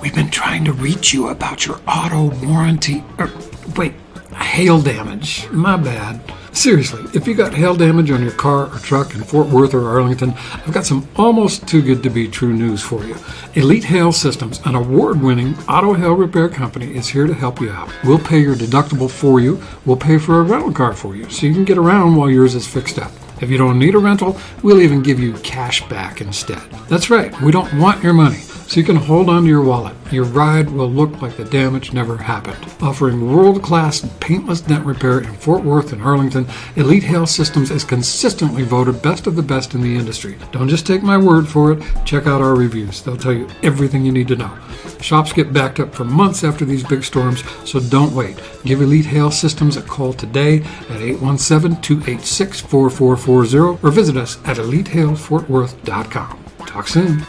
We've been trying to reach you about your auto warranty. Hail damage. My bad. Seriously, if you got hail damage on your car or truck in Fort Worth or Arlington, I've got some almost too good to be true news for you. Elite Hail Systems, an award-winning auto hail repair company, is here to help you out. We'll pay your deductible for you. We'll pay for a rental car for you so you can get around while yours is fixed up. If you don't need a rental, we'll even give you cash back instead. That's right, we don't want your money, so you can hold on to your wallet. Your ride will look like the damage never happened. Offering world-class paintless dent repair in Fort Worth and Arlington, Elite Hail Systems is consistently voted best of the best in the industry. Don't just take my word for it. Check out our reviews. They'll tell you everything you need to know. Shops get backed up for months after these big storms, so don't wait. Give Elite Hail Systems a call today at 817-286-4440 or visit us at elitehailfortworth.com. Talk soon.